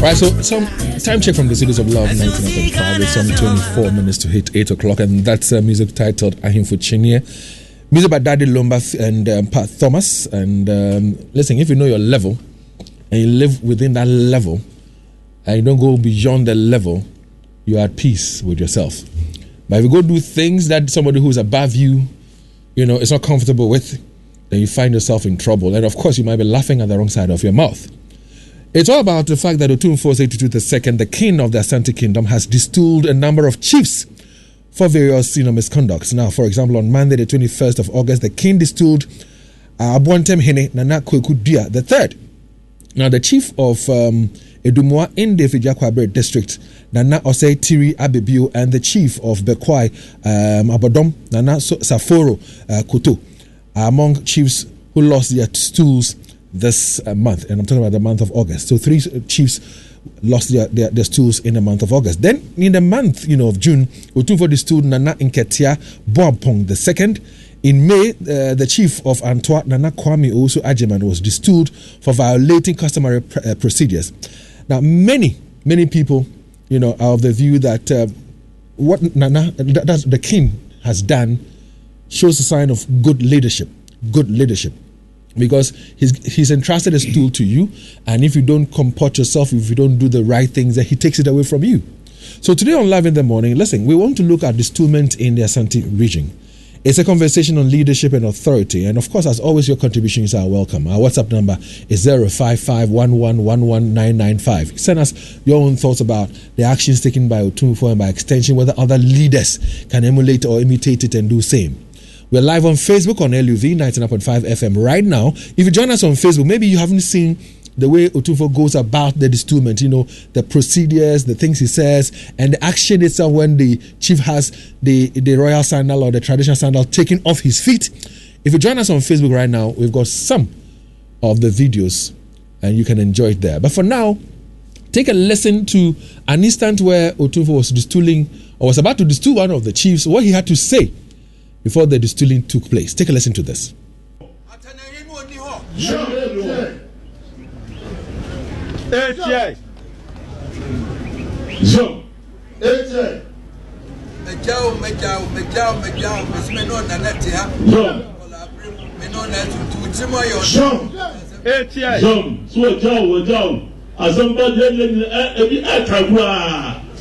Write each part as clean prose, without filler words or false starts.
Right, so some time check from the Cities of Love 19.5. It's some 24 minutes to hit 8 o'clock, and that's music titled Ahimfo Chinie. Music by Daddy Lumba and Pat Thomas. And listen, if you know your level and you live within that level and you don't go beyond the level, you're at peace with yourself. But if you go do things that somebody who's above you, is not comfortable with, then you find yourself in trouble. And of course, you might be laughing at the wrong side of your mouth. It's all about the fact that Otumfuo 82 II, the king of the Ashanti kingdom, has destooled a number of chiefs for various misconducts. Now, for example, on Monday, the 21st of August, the king destooled Abuantem Hene Nana Kweku Dia III. Now, the chief of Edumua in the Fijakwabre district, Nana Osei Tiri Abebio, and the chief of Bekwai Abodom, Nana Saforo Koto, are among chiefs who lost their stools this month, and I'm talking about the month of August. So 3 chiefs lost their stools in the month of August. Then in the month of June, Otumfuo destooled Nana Nketia Boampong II. In May, the chief of Antwa, Nana Kwame Owusu Agyemang, was destooled for violating customary procedures. Now, many people, are of the view that what Nana, that the king has done, shows a sign of good leadership. Because he's entrusted a stool to you, and if you don't comport yourself, if you don't do the right things, then he takes it away from you. So today on Live in the Morning, listen, we want to look at Destoolment in the Ashanti region. It's a conversation on leadership and authority, and of course, as always, your contributions are welcome. Our WhatsApp number is 05511119995. Send us your own thoughts about the actions taken by Otumfuo and by extension, whether other leaders can emulate or imitate it and do same. We're live on Facebook on LUV 99.5 FM right now. If you join us on Facebook, maybe you haven't seen the way Otumfuo goes about the destoolment, the procedures, the things he says, and the action itself when the chief has the royal sandal or the traditional sandal taken off his feet. If you join us on Facebook right now, we've got some of the videos and you can enjoy it there. But for now, take a listen to an instant where Otumfuo was destooling or was about to destool one of the chiefs, what he had to say before the destooling took place. Take a listen to this.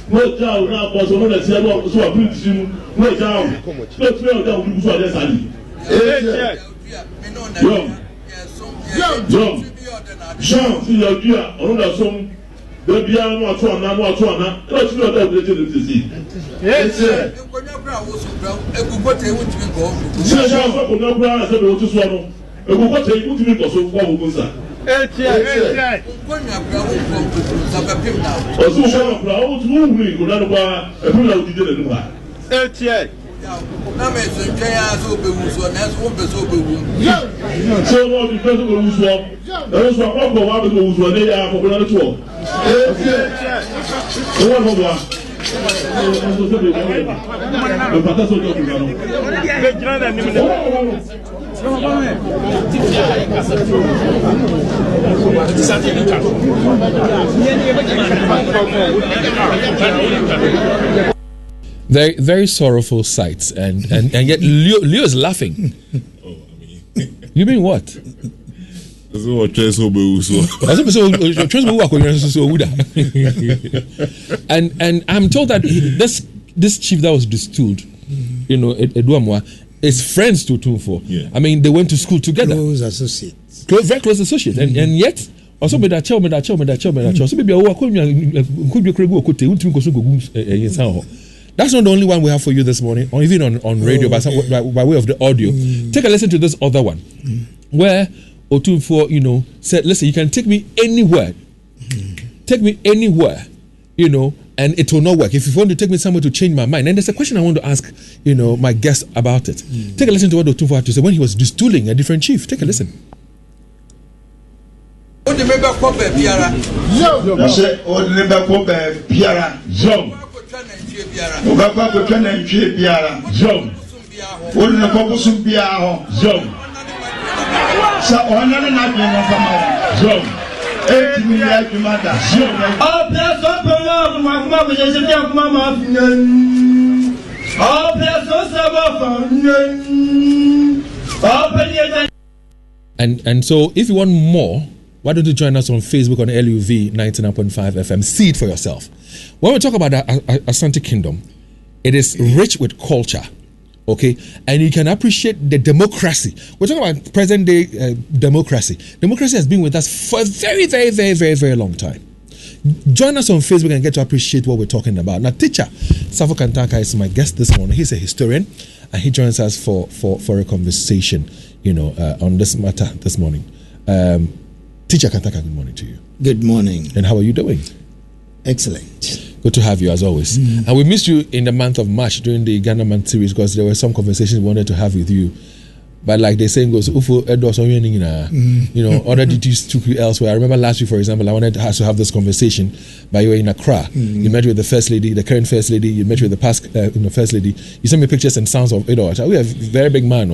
No down now, but so let's say what so bring you no down. Let's play down we go there sali. Jean, si you do on that song. The bia no atu ana. Let's play down we dey see. Yes sir. Jean so ko na bra say be o tu so no. E go go take you to so kwa wo sir. Very, very sorrowful sights, and yet Leo is laughing. You mean what? And I'm told that this chief that was Destooled, Eduamwa, is friends to Tunfo. Yeah. I mean, they went to school together. Close associates. Very close associates. And yet, also me that child. So maybe that's not the only one we have for you this morning, or even on radio, by way of the audio. Take a listen to this other one, where Otunfo, said, listen, you can take me anywhere. Take me anywhere, and it will not work. If you want to take me somewhere to change my mind. And there's a question I want to ask, my guest about it. Take a listen to what Otunfo had to say when he was destooling a different chief. Take a listen. And so if you want more, why don't you join us on Facebook on LUV 99.5 FM? See it for yourself. When we talk about the Ashanti Kingdom, it is rich with culture, okay? And you can appreciate the democracy. We're talking about present day democracy. Democracy has been with us for a very, very, very, very, very long time. Join us on Facebook and get to appreciate what we're talking about. Now, teacher Safo Kantanta is my guest this morning. He's a historian, and he joins us for a conversation, on this matter this morning. Teacher Kantaka, good morning to you. Good morning. And how are you doing? Excellent. Good to have you as always. And we missed you in the month of March during the Ghana Month series because there were some conversations we wanted to have with you. But like they saying goes, other duties took you elsewhere. I remember last week, for example, I wanted us to have this conversation, but you were in Accra. You met with the First Lady, the current First Lady. You met with the past First Lady. You sent me pictures and sounds of it all. We have a very big man.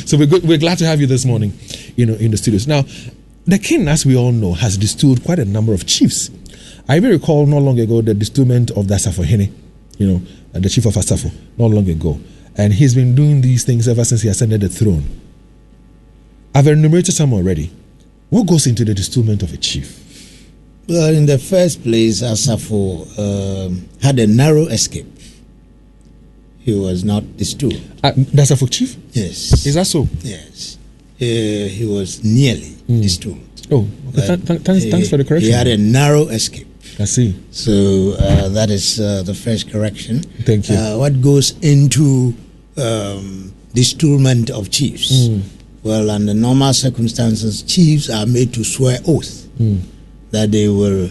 So we're glad to have you this morning, in the studios. Now, the king, as we all know, has destooled quite a number of chiefs. I even recall not long ago the destoolment of the Safo Hene, the chief of Asafo, not long ago. And he's been doing these things ever since he ascended the throne. I've enumerated some already. What goes into the destoolment of a chief? Well, in the first place, Asafo had a narrow escape. He was not destooled. The Asafo chief? Yes. Is that so? Yes. He was nearly destooled. Oh, okay. Thanks for the correction. He had a narrow escape. I see. So that is the first correction. Thank you. What goes into destoolment of chiefs? Well, under normal circumstances, chiefs are made to swear oath that they will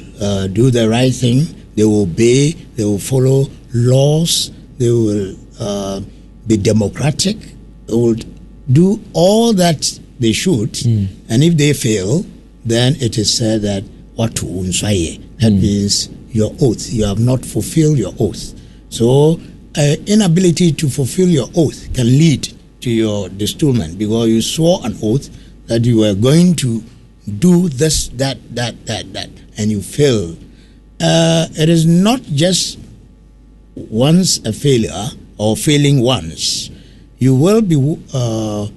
do the right thing, they will obey, they will follow laws, they will be democratic, they will do all that they should, and if they fail, then it is said that that means your oath, you have not fulfilled your oath. So inability to fulfill your oath can lead to your destoolment because you swore an oath that you were going to do this, that, and you failed. It is not just once a failure or failing once. You will be warned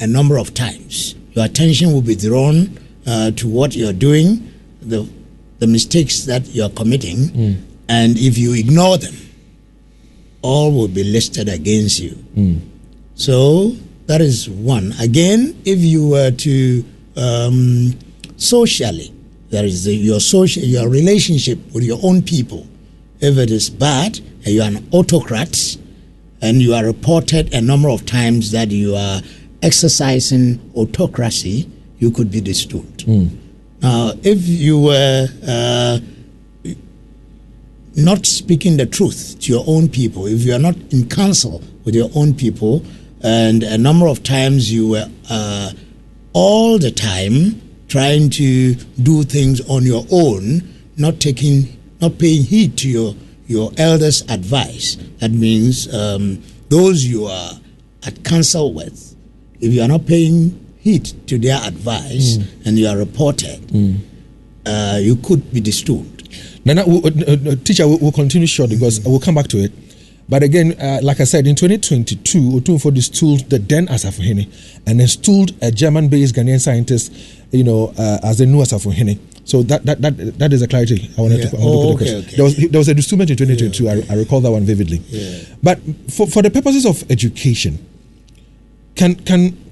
a number of times. Your attention will be drawn to what you're doing, the mistakes that you're committing, and if you ignore them, all will be listed against you. So that is one. Again, if you were to socially, there is your relationship with your own people. If it is bad, and you are an autocrat, and you are reported a number of times that you are exercising autocracy, you could be destooled. Now, if you were not speaking the truth to your own people, if you are not in counsel with your own people, and a number of times you were all the time trying to do things on your own, not paying heed to your elders' advice, that means those you are at council with, if you are not paying heed to their advice and you are reported, you could be destooled. Nana, teacher, we'll continue shortly because we'll come back to it. But again, like I said, in 2022, Otumfuo destooled the then Asafo Hene and installed a German-based Ghanaian scientist, as the new Asafo Hene. So that is a clarity I wanted to put across. There was a destoolment in 2022. I recall that one vividly. Yeah. But for the purposes of education, can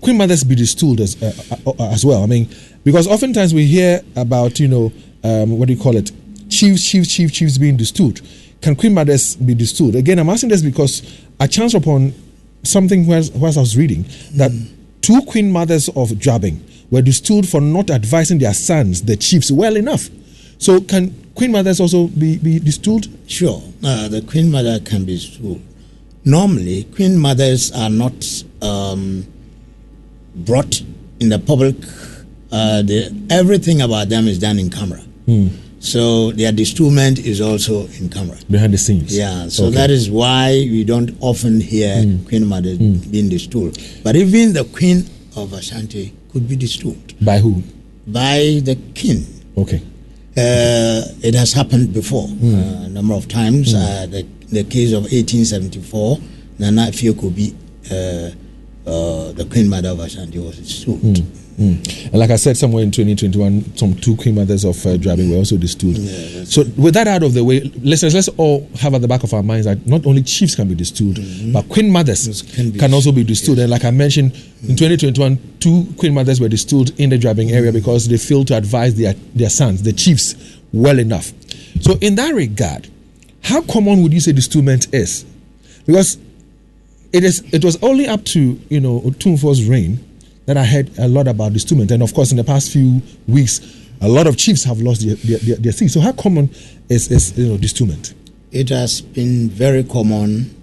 Queen Mothers be destooled as well? I mean, because oftentimes we hear about what do you call it, chiefs being destooled. Can Queen Mothers be destooled? Again, I'm asking this because I chanced upon something whilst I was reading that 2 Queen Mothers of Dwabing were destooled for not advising their sons, the chiefs, well enough. So can Queen Mothers also be destooled? Sure. The Queen Mother can be destooled. Normally, Queen Mothers are not brought in the public. Everything about them is done in camera. So their destoolment is also in camera. Behind the scenes. Yeah, so that is why we don't often hear Queen Mother being destooled. But even the Queen of Ashanti could be destooled. By who? By the king. Okay. It has happened before a number of times. The case of 1874, Nana Afiokobi, the Queen Mother of Ashanti, was destooled. And like I said, somewhere in 2021, some 2 Queen Mothers of Dwabing were also destooled. Yeah, so with that out of the way, let's all have at the back of our minds that not only chiefs can be destooled, but Queen Mothers can also be destooled. Yes. And like I mentioned, in 2021, 2 Queen Mothers were destooled in the Dwabing area because they failed to advise their sons, the chiefs, well enough. So in that regard, how common would you say destoolment is? Because it was only up to Otumfuo's reign that I heard a lot about destoolment, and of course, in the past few weeks, a lot of chiefs have lost their seats. So, how common is destoolment? It has been very common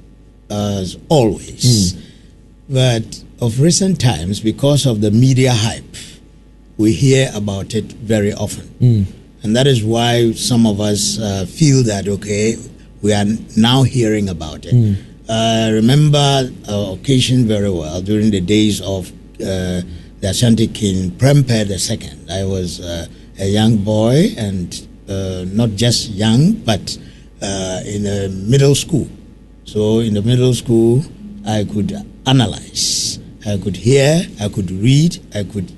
as always, but of recent times, because of the media hype, we hear about it very often, and that is why some of us feel that we are now hearing about it. I remember an occasion very well during the days of the Ashanti King Prempeh II. I was a young boy, and not just young, but in a middle school. So in the middle school, I could analyze, I could hear, I could read, I could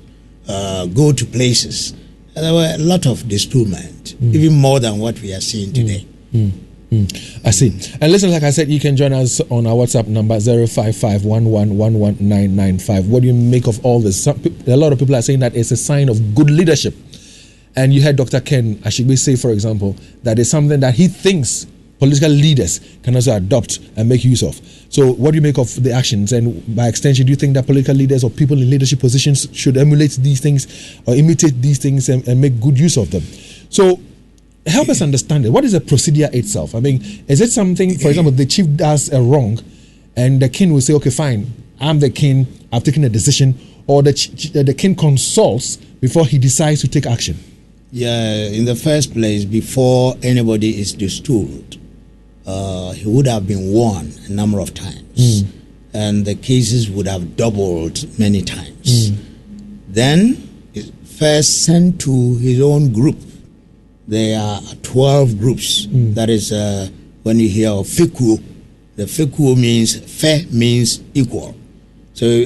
go to places. And there were a lot of destoolment, even more than what we are seeing today. I see. And listen, like I said, you can join us on our WhatsApp number 05511119995. What do you make of all this? A lot of people are saying that it's a sign of good leadership. And you heard Dr. Ken Ashigbe say, for example, that it's something that he thinks political leaders can also adopt and make use of. So what do you make of the actions? And by extension, do you think that political leaders or people in leadership positions should emulate these things or imitate these things and make good use of them? So help us understand it. What is the procedure itself? I mean, is it something, for example, the chief does a wrong and the king will say, okay, fine, I'm the king, I've taken a decision, or the king consults before he decides to take action? Yeah, in the first place, before anybody is destooled, he would have been warned a number of times, and the cases would have doubled many times. Then, first sent to his own group. There are 12 groups. That is when you hear of Fekuo. The Fekuo means fe means equal. So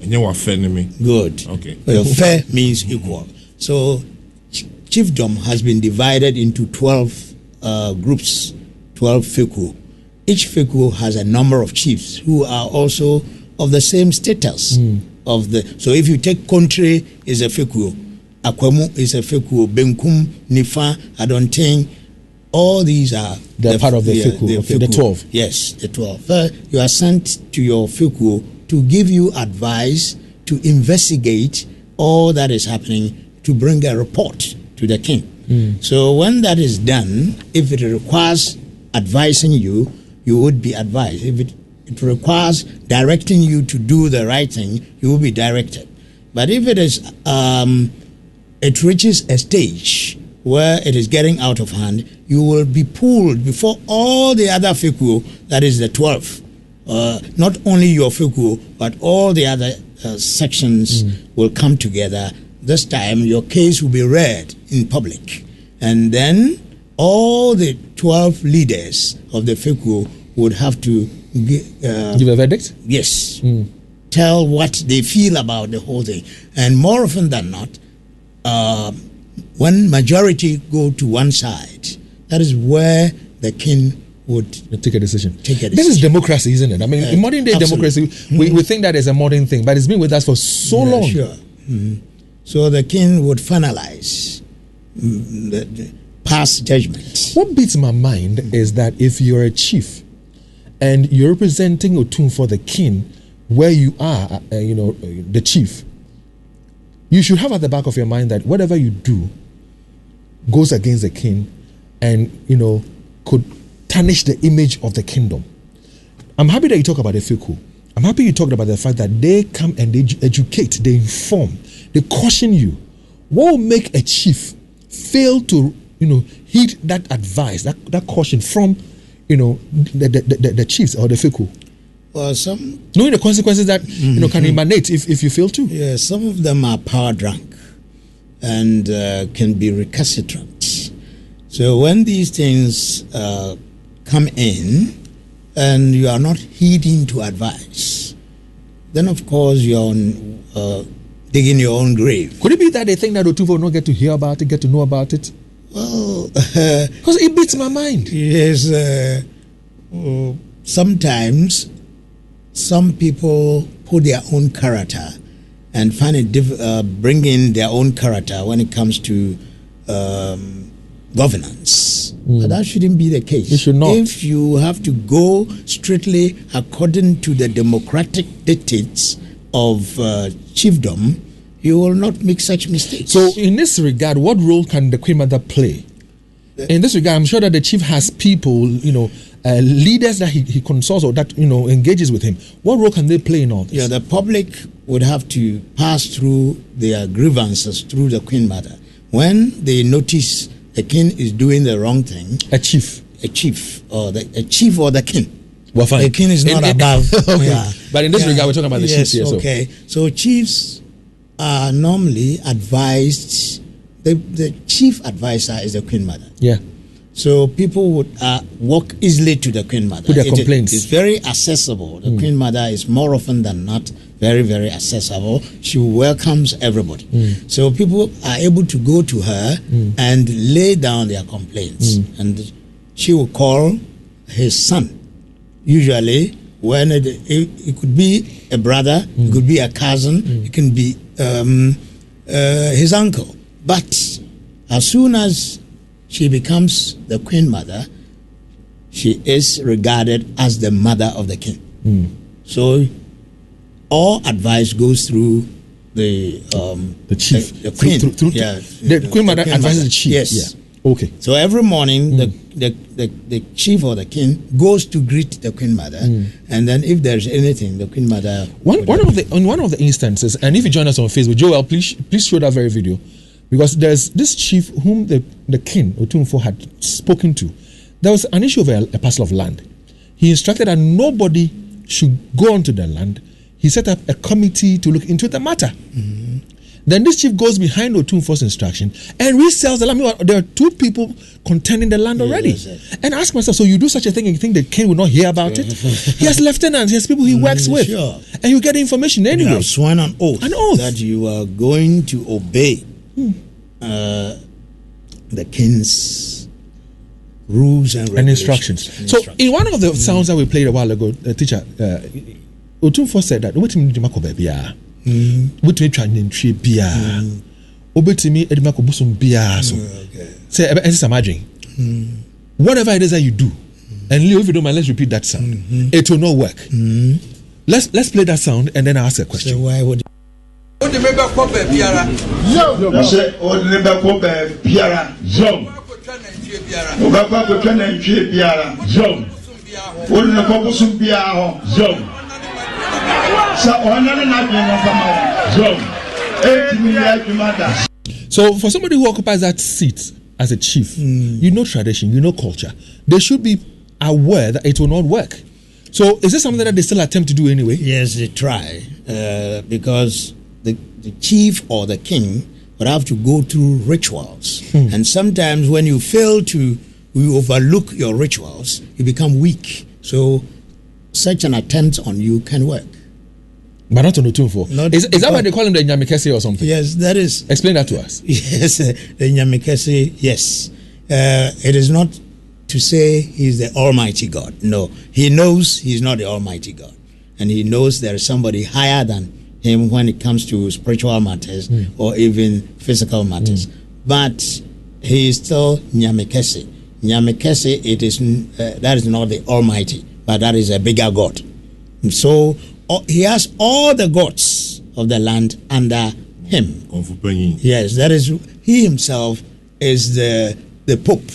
good. Okay. Fe means equal. So chiefdom has been divided into 12 groups, 12 Fekuo. Each Fekuo has a number of chiefs who are also of the same status of the. So if you take Kontre is a Fekuo. Akwemu is a Fekuo, Benkum, Nifa, Adonting, all these are part of the Fekuo, the 12. Yes, the 12. You are sent to your Fekuo to give you advice, to investigate all that is happening, to bring a report to the king. So when that is done, if it requires advising you, you would be advised. If it requires directing you to do the right thing, you will be directed. But if it is it reaches a stage where it is getting out of hand, you will be pulled before all the other Fekuo, that is the 12, not only your Fuku, but all the other sections will come together. This time, your case will be read in public. And then all the 12 leaders of the Fuku would have to give a verdict? Yes. Tell what they feel about the whole thing. And more often than not, when majority go to one side, that is where the king would take a decision. This is democracy, isn't it? I mean, in modern day democracy, we think that is a modern thing, but it's been with us for so long. Sure. So the king would finalize the past judgment. What beats my mind is that if you're a chief and you're representing Otun for the king, where you are, the chief, you should have at the back of your mind that whatever you do goes against the king and, could tarnish the image of the kingdom. I'm happy that you talk about the Fiku. I'm happy you talked about the fact that they come and they educate, they inform, they caution you. What will make a chief fail to, heed that advice, that caution from, the chiefs or the Fiku? Well, some knowing the consequences that can emanate if you fail to. Yeah, some of them are power drunk and can be recalcitrant. So when these things come in and you are not heeding to advice, then of course you're digging your own grave. Could it be that they think that Otunfo will not get to hear about it, get to know about it? Well, because it beats my mind. Yes, sometimes some people put their own character and find it bring in their own character when it comes to governance. But that shouldn't be the case. It should not. If you have to go strictly according to the democratic dictates of chiefdom, you will not make such mistakes. So in this regard, what role can the Queen Mother play? In this regard, I'm sure that the chief has people, leaders that he consults or that, engages with him. What role can they play in all this? Yeah, the public would have to pass through their grievances through the Queen Mother. When they notice the king is doing the wrong thing, a chief or the king. Well, fine. The king is not above. Okay. Yeah. But in this regard, we're talking about the chiefs here. Okay. So chiefs are normally advised. The chief advisor is the Queen Mother. Yeah. So people would walk easily to the Queen Mother. With their complaints. It's very accessible. The Queen Mother is more often than not very, very accessible. She welcomes everybody. So people are able to go to her and lay down their complaints. And she will call his son. Usually, when it could be a brother, it could be a cousin, it can be his uncle. But as soon as she becomes the Queen Mother, she is regarded as the mother of the king. So all advice goes through the chief, the queen. The Queen Mother advises the chief. Yes. Yeah. Okay. So every morning, the chief or the king goes to greet the Queen Mother, and then if there's anything, the Queen Mother. In one of the instances, and if you join us on Facebook, Joel, please show that very video, because there's this chief whom the king Otunfo had spoken to. There was an issue of a parcel of land. He instructed that nobody should go onto the land. He set up a committee to look into the matter. Then this chief goes behind Otunfo's instruction and resells the land. There are two people contending the land already. And I ask myself, so you do such a thing and you think the king will not hear about it? He has lieutenants, he has people he works with. Sure. And you get the information anyway. You have sworn an oath. An oath. That you are going to obey the king's rules and instructions. So in one of the sounds that we played a while ago, the teacher, Otunfo said that, what do you mean? What you trying to be obetimi edimako busum bia so say whatever it is that you do, and Leo, if you don't mind, let's repeat that sound. It will not work. Let's play that sound and then I'll ask a question. So why would So for somebody who occupies that seat as a chief, you know tradition, you know culture, they should be aware that it will not work. So is this something that they still attempt to do anyway? Yes, they try because the chief or the king would have to go through rituals. And sometimes when you fail to overlook your rituals, you become weak. So such an attempt on you can work. But not on Otumfuo. Is that why they call him the Nyamekese or something? Yes, that is. Explain that to us. Yes, the Nyamekese, yes. It is not to say he's the Almighty God. No, he knows he's not the Almighty God. And he knows there is somebody higher than him when it comes to spiritual matters or even physical matters. But he is still Nyamekese. Nyamekese, that is not the Almighty, but that is a bigger God. And so he has all the gods of the land under him. Yes, that is, he himself is the Pope.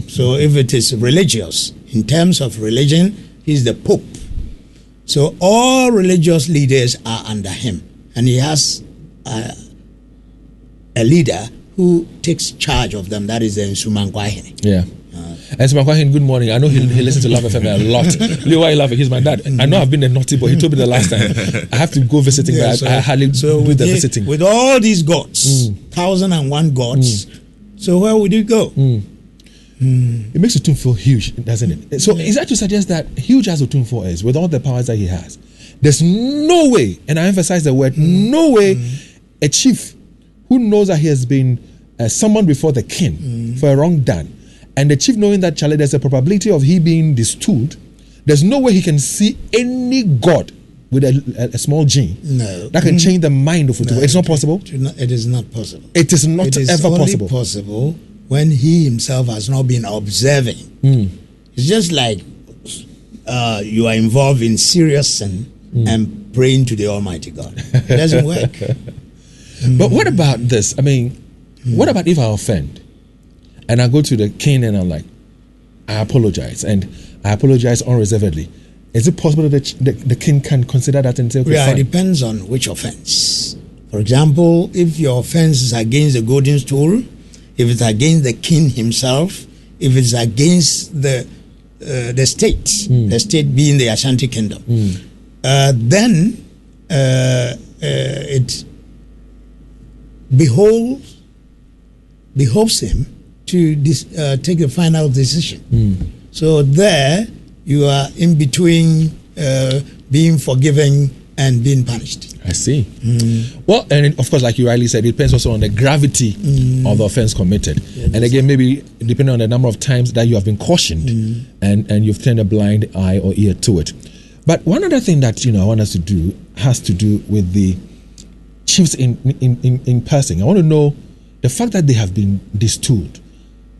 So if it is religious, in terms of religion, he's the Pope. So all religious leaders are under him. And he has a leader who takes charge of them. That is the Nsumankwahine. Yeah. And Nsumankwahine, good morning. I know he listens to Love FM a lot. Leo, why are you laughing? He's my dad. I know I've been a naughty boy. He told me the last time. I have to go visiting, but I hardly do the visiting. With all these gods, 1,001 gods, so where would you go? It makes Otumfuo huge, doesn't it? So is that to suggest that huge as Otumfuo is, with all the powers that he has, there's no way, and I emphasize the word, no way a chief who knows that he has been summoned before the king for a wrong done, and the chief knowing that, Charlie, there's a probability of he being destooled, there's no way he can see any god with a small g that can change the mind of Otumfuo. It's not possible? It is not possible. It is not ever possible. It is only possible when he himself has not been observing. It's just like you are involved in serious sin and praying to the Almighty God. It doesn't work. But what about this? I mean, what about if I offend and I go to the king and I'm like, I apologize, and I apologize unreservedly? Is it possible that the king can consider that and say, okay, fine? It depends on which offense. For example, if your offense is against the golden stool, if it's against the king himself, if it's against the state, the state being the Ashanti kingdom, then it behoves him to take the final decision. So there you are in between being forgiven and being punished. I see. Well, and of course, like you rightly said, it depends also on the gravity of the offense committed. Yes. And again, maybe depending on the number of times that you have been cautioned and you've turned a blind eye or ear to it. But one other thing that I want us to do has to do with the chiefs in person. I want to know the fact that they have been destooled.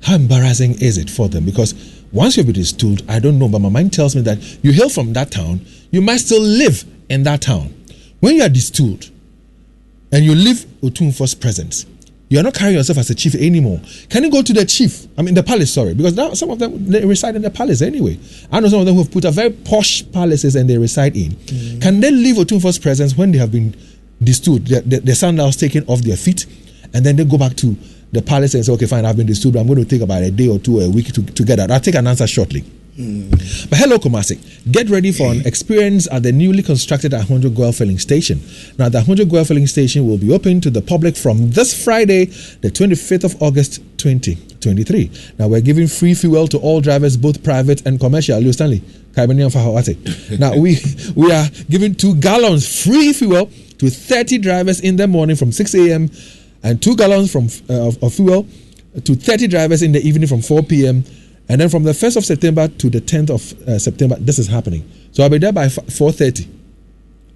How embarrassing is it for them? Because once you've been destooled, I don't know, but my mind tells me that you hail from that town, you might still live in that town. When you are destooled and you leave Otumfuo's presence, you are not carrying yourself as a chief anymore. Can you go to the chief? I mean, the palace, sorry, because now some of them, they reside in the palace anyway. I know some of them who have put up very posh palaces and they reside in. Can they leave Otumfuo's presence when they have been destooled, the sandals taken off their feet, and then they go back to the palace and say, okay, fine, I've been destooled, but I'm going to take about a day or two, a week to get out. I'll take an answer shortly. But hello, Kumasi. Get ready for an experience at the newly constructed Ahonjo Goil Filling Station. Now, the Ahonjo Goil Filling Station will be open to the public from this Friday, the 25th of August, 2023. Now, we're giving free fuel to all drivers, both private and commercial. Leo Stanley, now, we are giving 2 gallons free fuel to 30 drivers in the morning from 6 a.m. and 2 gallons of fuel to 30 drivers in the evening from 4 p.m. And then from the 1st of September to the 10th of September, this is happening. So I'll be there by 4:30.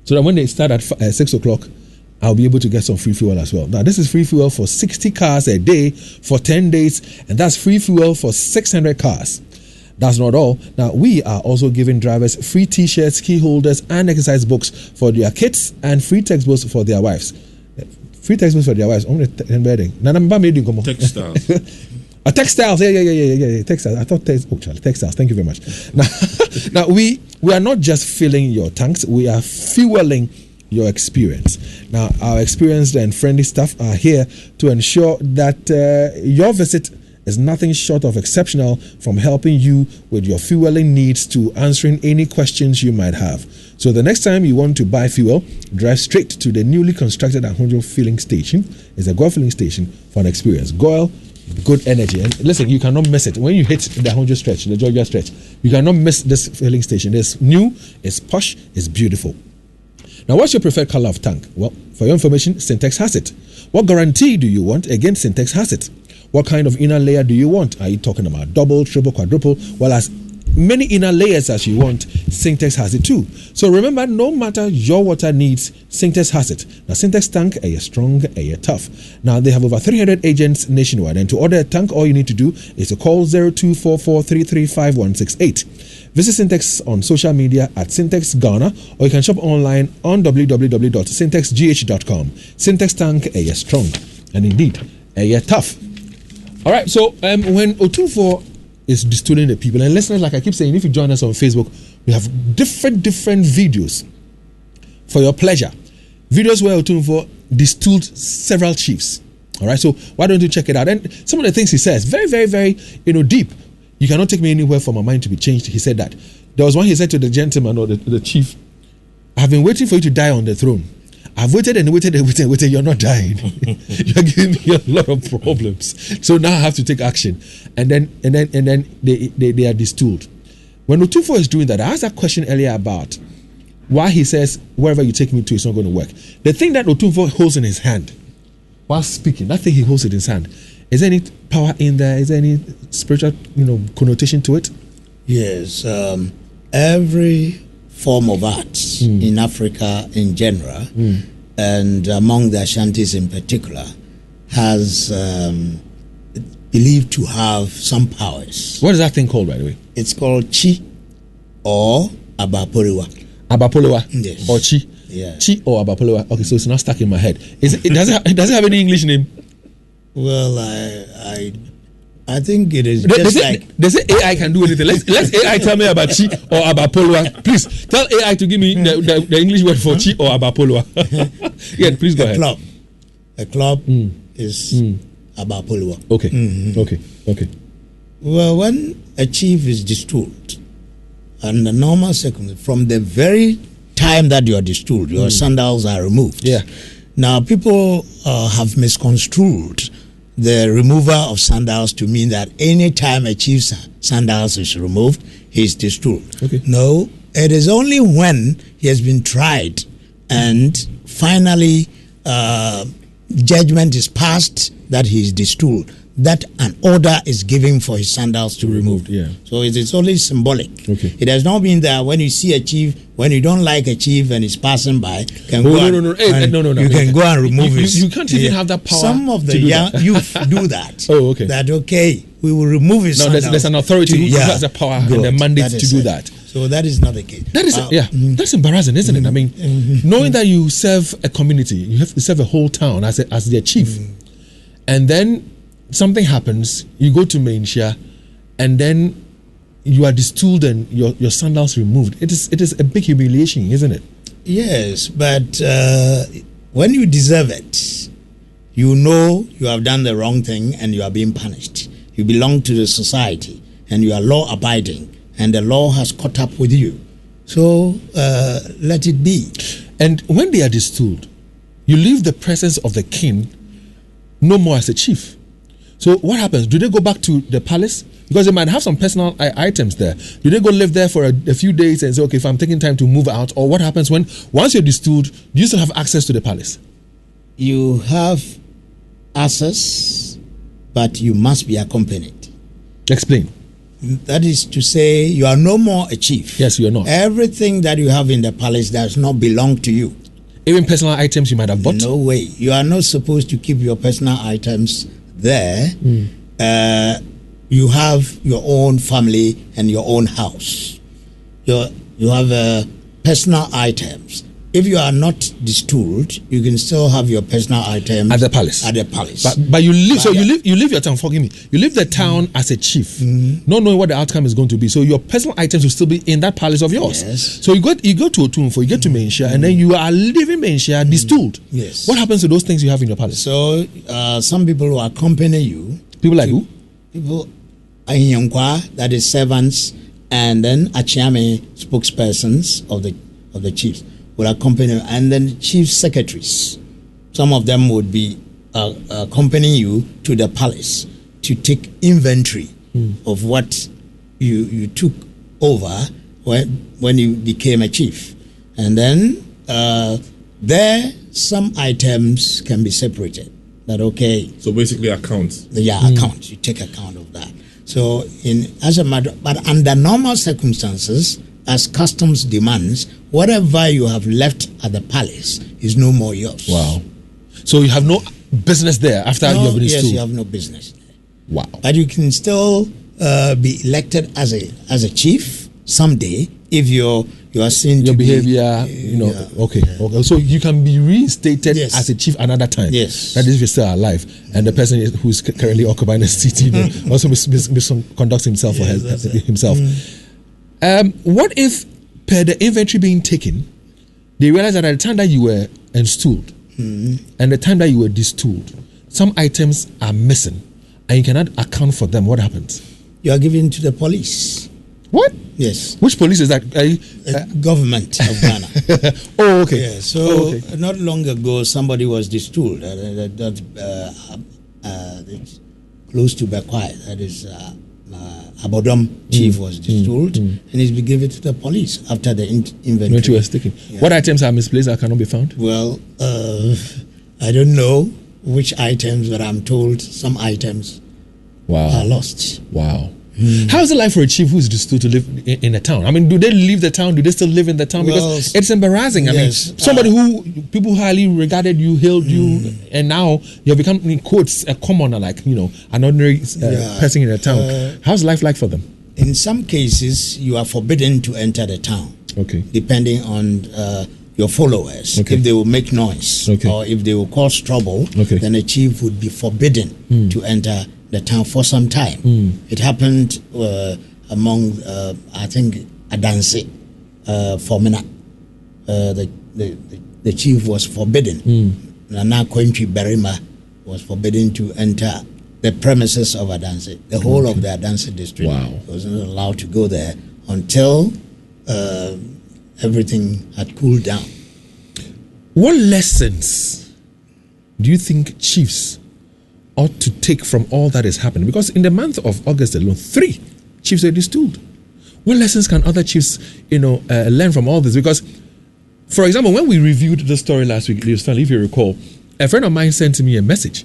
So that when they start at 6 o'clock, I'll be able to get some free fuel as well. Now, this is free fuel for 60 cars a day for 10 days. And that's free fuel for 600 cars. That's not all. Now, we are also giving drivers free t-shirts, key holders, and exercise books for their kids and free textbooks for their wives. Free textbooks for their wives. Textiles. Textiles, yeah. Textiles. I thought textiles. Thank you very much. Now we are not just filling your tanks; we are fueling your experience. Now, our experienced and friendly staff are here to ensure that your visit is nothing short of exceptional, from helping you with your fueling needs to answering any questions you might have. So the next time you want to buy fuel, drive straight to the newly constructed Ahunjo filling station. It's a Goil filling station for an experience. Goil, good energy. And listen, you cannot miss it. When you hit the Ahunjo stretch, the Georgia stretch, you cannot miss this filling station. It's new, it's posh, it's beautiful. Now, what's your preferred color of tank? Well, for your information, Syntex has it. What guarantee do you want? Again, Syntex has it. What kind of inner layer do you want? Are you talking about double, triple, quadruple? Well, as many inner layers as you want, Syntex has it too. So remember, no matter your water needs, Syntex has it. Now, Syntex tank, are you strong, are you tough? Now, they have over 300 agents nationwide, and to order a tank, all you need to do is to call 0244335168. Visit Syntex on social media at Syntex Ghana, or you can shop online on www.syntexgh.com. Syntex tank, are you strong? And indeed, are you tough? All right, so when Otunfo is destooling the people, and listeners, like I keep saying, if you join us on Facebook, we have different videos for your pleasure. Videos where Otunfo destooled several chiefs. All right, so why don't you check it out? And some of the things he says, very, very, very, deep. You cannot take me anywhere for my mind to be changed. He said that. There was one he said to the gentleman or the chief, I've been waiting for you to die on the throne. I've waited and waited. You're not dying. You're giving me a lot of problems. So now I have to take action. And then they are destooled. When Otunfo is doing that, I asked that question earlier about why he says wherever you take me to, it's not going to work. The thing that Otunfo holds in his hand while speaking, that thing he holds in his hand, is there any power in there? Is there any spiritual, connotation to it? Yes. Every form of arts in Africa in general, and among the Ashantis in particular, has believed to have some powers. What is that thing called, by the way? It's called Chi or Abapolewa. Abapolewa? Yes. Or Chi? Yeah. Chi or Abapolewa. Okay, so it's not stuck in my head. Does it have any English name? Well, I think it is they say AI can do anything. Let's AI tell me about Chi or Abapolewa. Please tell AI to give me the English word for Chi or Abapolewa. Yeah, please go ahead. A club is Abapolewa. Okay. Okay. Well, when a chief is destooled, under normal circumstances, from the very time that you are destooled, your sandals are removed. Yeah. Now, people have misconstrued the removal of sandals to mean that any time a chief's sandals is removed, he is destooled. Okay. No, it is only when he has been tried and finally judgment is passed that he is destooled, that an order is given for his sandals to be removed. Yeah. So it is only symbolic. Okay. It does not mean that when you see a chief, when you don't like a chief and he's passing by, can no. you can go and remove his. You can't even have that power. Some of the young youth do that. Oh, okay. That we will remove his. No, there's an authority who has the power and the mandate to do that. So that is not the case. That is that's embarrassing, isn't it? I mean, knowing that you serve a community, you have to serve a whole town as their chief, and then something happens, you go to Mainshia, and then you are destooled and your sandals removed. It is a big humiliation, isn't it? Yes, but when you deserve it, you know you have done the wrong thing and you are being punished. You belong to the society and you are law abiding, and the law has caught up with you. So let it be. And when they are destooled, you leave the presence of the king no more as a chief. So what happens? Do they go back to the palace? Because they might have some personal items there. Do they go live there for a few days and say, okay, if I'm taking time to move out? Or what happens once you're destooled, do you still have access to the palace? You have access, but you must be accompanied. Explain. That is to say, you are no more a chief. Yes, you are not. Everything that you have in the palace does not belong to you. Even personal items you might have bought? No way. You are not supposed to keep your personal items there. You have your own family and your own house. You have personal items. If you are not destooled, you can still have your personal items at the palace. But you leave. So you leave your town. Forgive me. You leave the town as a chief, not knowing what the outcome is going to be. So your personal items will still be in that palace of yours. Yes. So you go to Otunfo, you get to Mainshia, and then you are leaving Mainshia destooled. Yes. What happens to those things you have in your palace? So some people will accompany you. People like who? people, Ahiyankwa, that is servants, and then Achiame, spokespersons of the chiefs, would accompany, and then chief secretaries. Some of them would be accompanying you to the palace to take inventory of what you took over when you became a chief. And then there, some items can be separated. That okay. So basically accounts. Yeah, accounts. You take account of that. So but under normal circumstances, as customs demands, whatever you have left at the palace is no more yours. Wow. So you have no business there after you have been installed? Yes, you have no business there. Wow. But you can still be elected as a chief someday if you are seen your to behavior, okay. So you can be reinstated as a chief another time. Yes. That is if you're still alive. And the person who's currently occupying the seat, also misconducts himself or himself. What if, per the inventory being taken, they realize that at the time that you were installed and the time that you were destooled, some items are missing and you cannot account for them? What happens? You are given to the police. What? Yes. Which police is that? Government of Ghana. Oh, okay. Yeah, so not long ago, somebody was destooled. Close to Bekwai. That is Abodom chief was destooled, and he's been given to the police after the inventory was taken. Yeah. What items are misplaced that cannot be found? Well, I don't know which items, but I'm told some items are lost. Wow. How is it like for a chief who is destooled to live in a town? I mean, do they leave the town? Do they still live in the town? Because it's embarrassing. I mean, somebody who people highly regarded you, hailed you, and now you have become, in quotes, a commoner, like, an ordinary person in a town. How's life like for them? In some cases, you are forbidden to enter the town. Okay. Depending on your followers. Okay. If they will make noise or if they will cause trouble, then a chief would be forbidden to enter the town for some time. It happened among, I think, Adanse, Formina. The chief was forbidden. Nana Kointri Berima was forbidden to enter the premises of Adanse. The whole of the Adanse district was not allowed to go there until everything had cooled down. What lessons do you think chiefs ought to take from all that is happening? Because in the month of August alone, 3 chiefs were destooled. What lessons can other chiefs, learn from all this? Because, for example, when we reviewed the story last week, if you recall, a friend of mine sent me a message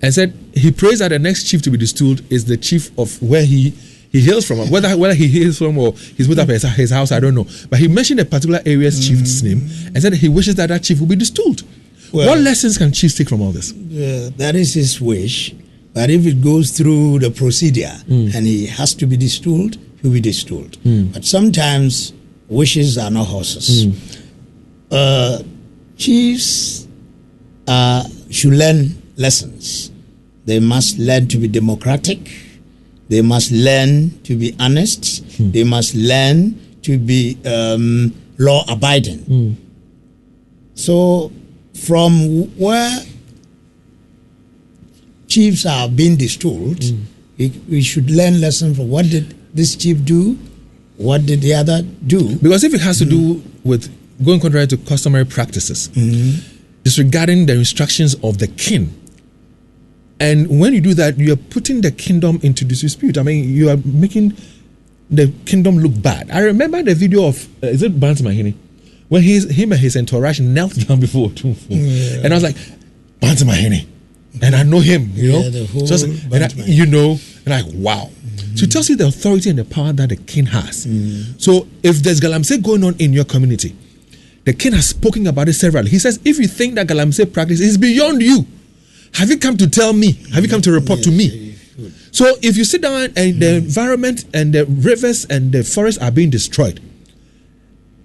and said he prays that the next chief to be destooled is the chief of where he hails from. Whether he hails from or he's with up at his house, I don't know. But he mentioned a particular area's chief's name and said he wishes that chief will be destooled. Well, what lessons can chiefs take from all this? That is his wish. But if it goes through the procedure and he has to be destooled, he'll be destooled. But sometimes wishes are not horses. Chiefs should learn lessons. They must learn to be democratic. They must learn to be honest. They must learn to be law-abiding. So, from where chiefs are being destooled, we should learn lessons from what did this chief do, what did the other do. Because if it has to do with going contrary to customary practices, disregarding the instructions of the king, and when you do that, you are putting the kingdom into disrepute. I mean, you are making the kingdom look bad. I remember the video of, is it Bant Mahini? When him and his entourage knelt down before Otumfuo. And I was like, Bant Mahini. And I know him, The whole and I wow. So it tells you the authority and the power that the king has. So if there's galamsey going on in your community, the king has spoken about it severally. He says, if you think that galamsey practice is beyond you, have you come to tell me? Have you come to report to me? So if you sit down and the environment and the rivers and the forests are being destroyed,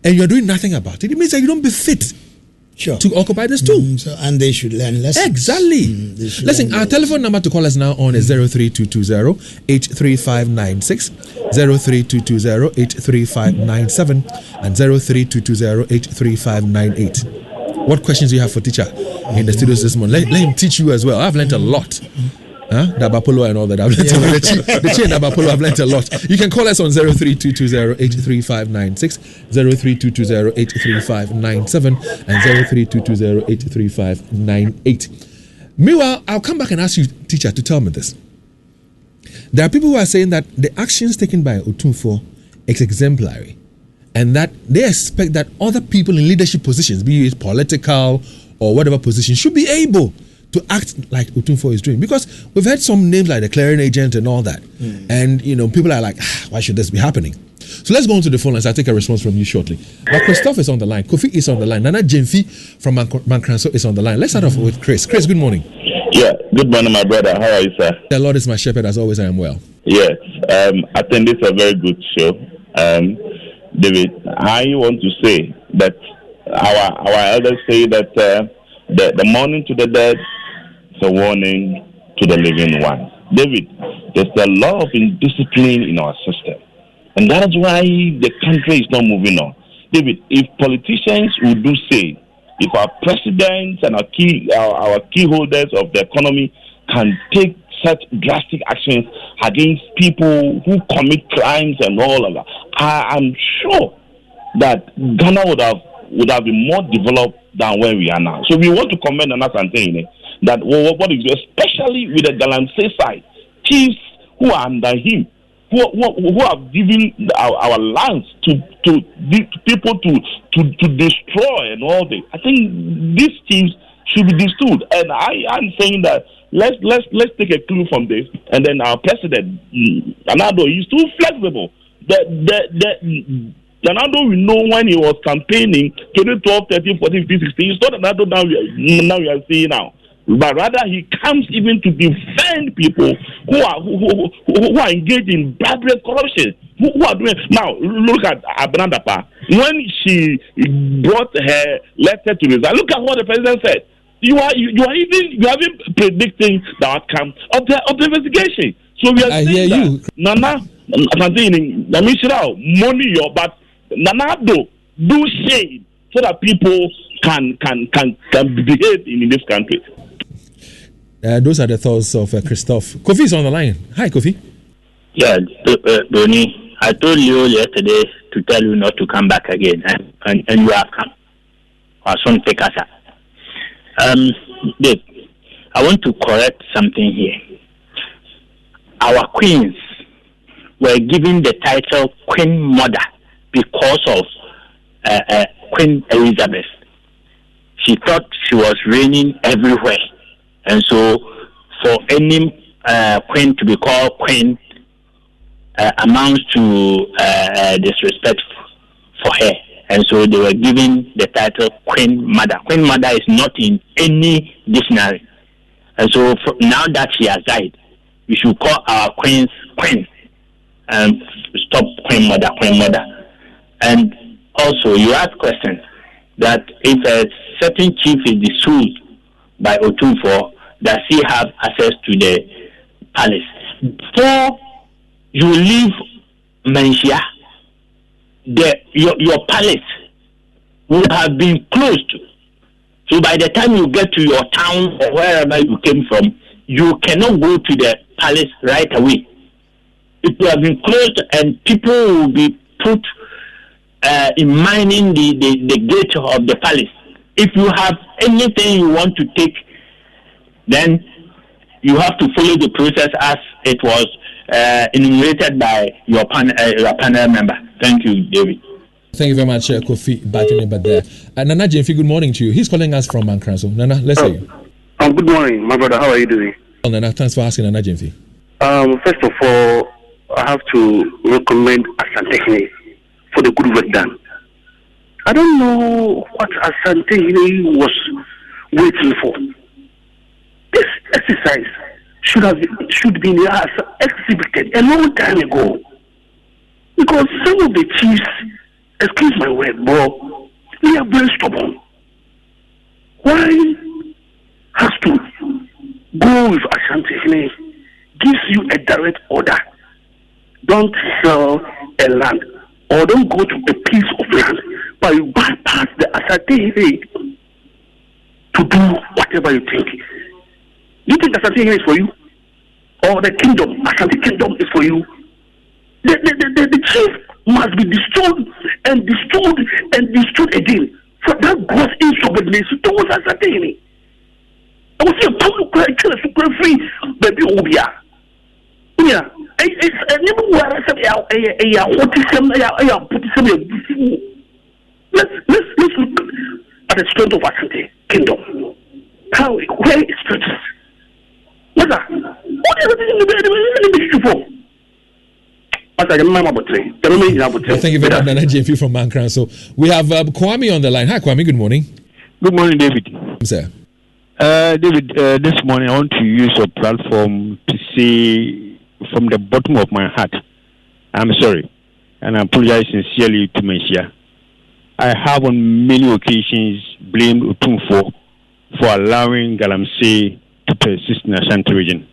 and you're doing nothing about it, it means that you don't befit to occupy the stool. And they should learn lessons. Exactly. Listen, our telephone number to call us now on is 03220-83596, 03220-83597, and 03220-83598. What questions do you have for teacher in the studios this morning? Let him teach you as well. I've learned a lot. Dabapolo and all that. I've learned a lot. The chain Dabapolo, I've learned a lot. You can call us on 03220-83596, 03220-83597, and 03220-83598. Meanwhile, I'll come back and ask you, teacher, to tell me this. There are people who are saying that the actions taken by Otumfuo is exemplary, and that they expect that other people in leadership positions, be it political or whatever position, should be able to act like Otumfuo is doing. Because we've had some names like the clearing agent and all that. And, people are like, why should this be happening? So let's go on to the phone lines. I'll take a response from you shortly. But Christoph is on the line. Kofi is on the line. Nana Jemfi from Mankranso is on the line. Let's start off with Chris. Chris, good morning. Yeah, good morning, my brother. How are you, sir? The Lord is my shepherd. As always, I am well. Yes, I think this is a very good show. David, I want to say that our elders say that the mourning to the dead is a warning to the living ones. David, there's a lot of indiscipline in our system, and that is why the country is not moving on. David, if politicians would do say, if our presidents and our key holders of the economy can take such drastic actions against people who commit crimes and all of that, I'm sure that Ghana would have been more developed than where we are now. So we want to commend on Ashanti that what is, especially with the Galamsey side, chiefs who are under him, who have given our lands to people to destroy and all that. I think these chiefs should be destooled. And I'm saying that let's take a clue from this. And then our president, Nana-Addo, he's too flexible. Nana-Addo, we know when he was campaigning 2012, 13, 14, 15, 16. It's not Nana-Addo now we are seeing now. But rather he comes even to defend people who are engaged in barbarous corruption. Who are doing now? Look at Abnadapa when she brought her letter to resign. Look at what the president said. You are even predicting the outcome of the investigation. So we are saying that Nana, money but Nana-Addo do shame so that people can behave in this country. Those are the thoughts of Christoph. Kofi is on the line. Hi, Kofi. Yeah, Bonnie, I told you yesterday to tell you not to come back again, and you have come. Dave, I want to correct something here. Our queens were given the title Queen Mother because of Queen Elizabeth. She thought she was reigning everywhere. And so, for any queen to be called queen amounts to disrespect for her. And so, they were given the title Queen Mother. Queen Mother is not in any dictionary. And so, now that she has died, we should call our queens queen and stop Queen Mother, Queen Mother. And also, you asked question that if a certain chief is destooled by Otumfuo, does he have access to the palace? Before you leave Menchia, your palace will have been closed. So by the time you get to your town or wherever you came from, you cannot go to the palace right away. It will have been closed and people will be put in mining the gate of the palace. If you have anything you want to take, then you have to follow the process as it was enumerated by your panel member. Thank you, David. Thank you very much, Kofi, batting but there. Nana Jemfi, good morning to you. He's calling us from Mankranso. Nana, let's hear you. Good morning, my brother. How are you doing? Well, Nana, thanks for asking, Nana Jemfi. First of all, I have to recommend Ashanti for the good work done. I don't know what Ashanti was waiting for. This exercise should be exhibited a long time ago. Because some of the chiefs, excuse my word, but they are very stubborn. Why has to go with Ashanti gives you a direct order? Don't sell a land or don't go to a piece of land, but you bypass the Ashanti to do whatever you think. You think Ashanti is for you? or the kingdom, Ashanti kingdom is for you, the chief must be destroyed and destroyed and destroyed again for that gross insubordination towards Ashanti. I was here to kill us free, baby Obia. Yeah, it's a new word. I said, let's look at the strength of Ashanti kingdom. How where it stretches. What is the for? Thank you very much, Nana JP from Mankran. So we have Kwame on the line. Hi, Kwame. Good morning. Good morning, David. Sir. David, this morning I want to use your platform to say from the bottom of my heart, I'm sorry, and I apologize sincerely to Messiah. I have on many occasions blamed Otumfuo for allowing Galamsey to persist in the Ashanti region.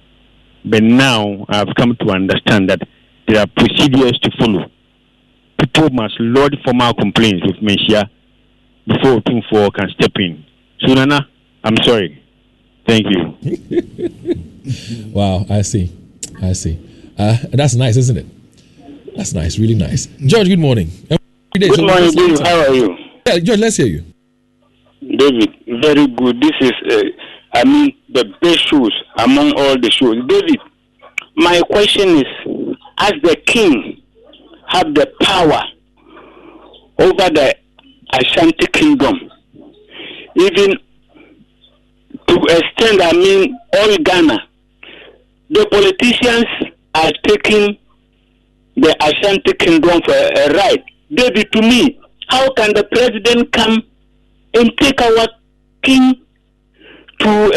But now I have come to understand that there are procedures to follow. People must lodge formal complaints with Messiah before Otumfuo can step in. So, Nana, I'm sorry. Thank you. Wow, I see. That's nice, isn't it? That's nice, really nice. George, good morning. Good morning, David. How are you? Yeah, George, let's hear you. David, very good. This is, the best shows among all the shows. David, my question is, as the king have the power over the Ashanti kingdom, even to extend, all Ghana, the politicians are taking the Ashanti kingdom for a right. David, to me, how can the president come and take our king to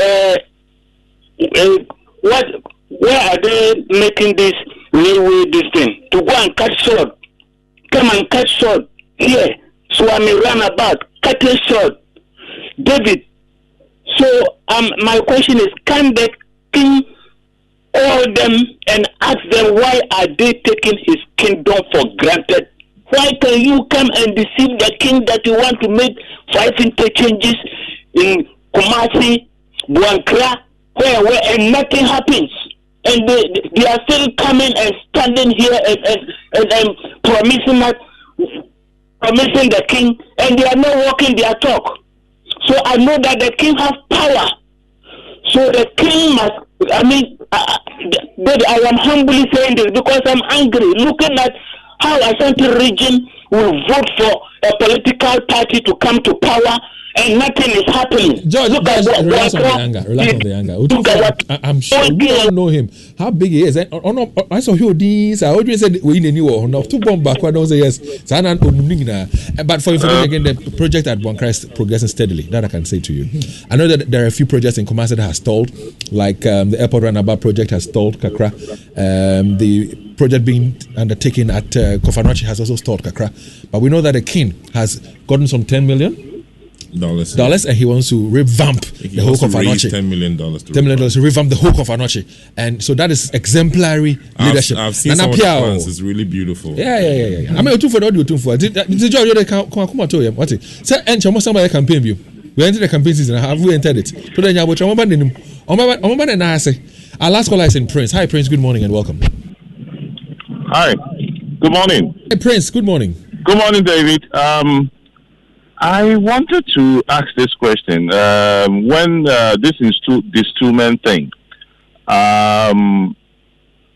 where are they making this railway this thing? To go and cut short. Come and cut short here. So I may run about, cutting short. David, so my question is, can the king call them and ask them why are they taking his kingdom for granted? Why can you come and deceive the king that you want to make 5 interchanges in Kumasi, Buankra, where and nothing happens? And they are still coming and standing here and promising the king, and they are not walking their talk. So I know that the king has power. So the king must, I am humbly saying this because I'm angry, looking at how Ashanti region will vote for a political party to come to power and nothing is happening. George, relax on the anger. I'm sure we all know him. How big he is. I saw these. I always said we in a new one. Now, 2 bomb back. I don't say yes. But for information again, the project at Buankra is progressing steadily. That I can say to you. I know that there are a few projects in Kumasi that have stalled, like the airport runabout project has stalled, Kakra. The project being undertaken at Kofanochi has also stalled, Kakra. But we know that the king has gotten some $10 million. Dollars, and he wants to revamp the whole Kofanochi. $10 million to revamp the whole Kofanochi, and so that is exemplary leadership. I've seen some of the plans. It's really beautiful. Yeah. I mean, Did you come to him? What it? Say, and somebody campaign view. We entered the campaign season. Have we entered it? So then, our last caller is in Prince. Hi, Prince. Good morning and welcome. Hi. Good morning. Hey, Prince. Good morning. Good morning, David. I wanted to ask this question. When this Destoolment thing,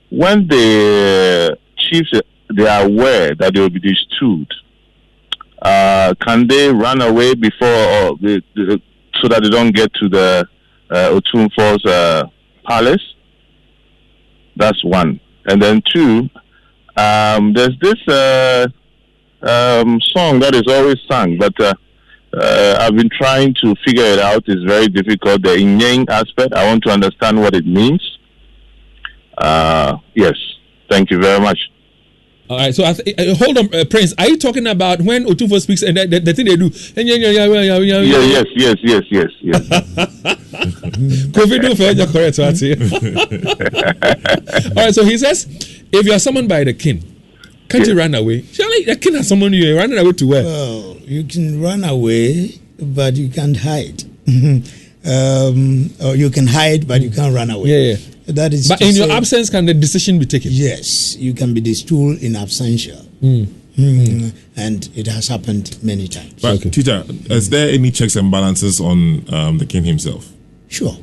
when the chiefs they are aware that they will be destooled, can they run away before so that they don't get to the Otumfuo's palace? That's one. And then 2, there's this song that is always sung, but I've been trying to figure it out. It's very difficult. The Inyeng aspect, I want to understand what it means. Yes, thank you very much. All right, so hold on, Prince. Are you talking about when Otumfuo speaks and the thing they do? Yes. Correct. All right, so he says, if you are summoned by the king, can't you run away? Surely the king has summoned you. You're running away to where? Well, you can run away, but you can't hide. Or you can hide, but you can't run away. Yeah. That is. But in your absence, can the decision be taken? Yes, you can be destooled in absentia. And it has happened many times. But Tita, is there any checks and balances on the king himself? Sure.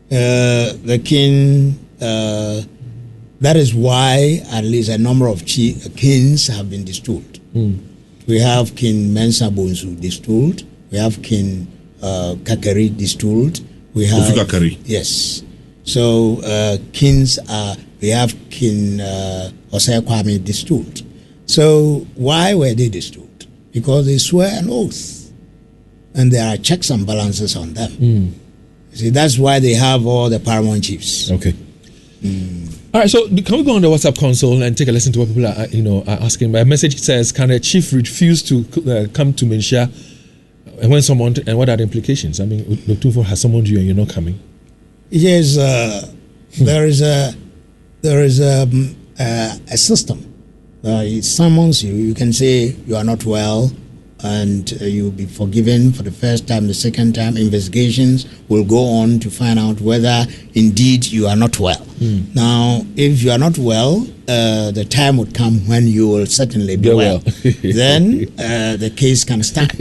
The king, that is why at least a number of kings have been destooled. We have King Mensa Bonsu destooled. We have King Kakari destooled. We have Kakari. Yes. So kings we have King Osei Kwame destooled. So why were they destooled? Because they swear an oath, and there are checks and balances on them. See, that's why they have all the paramount chiefs. Okay. All right. So can we go on the WhatsApp console and take a listen to what people are, are asking? My message says, "Can a chief refuse to come to Mensia and when someone? And what are the implications? I mean, Otumfuo has summoned you and you're not coming." Yes, there is a system. It summons you. You can say you are not well, and you'll be forgiven for the first time. The second time, investigations will go on to find out whether indeed you are not well. Now, if you are not well, the time would come when you will certainly be well. Then the case can start.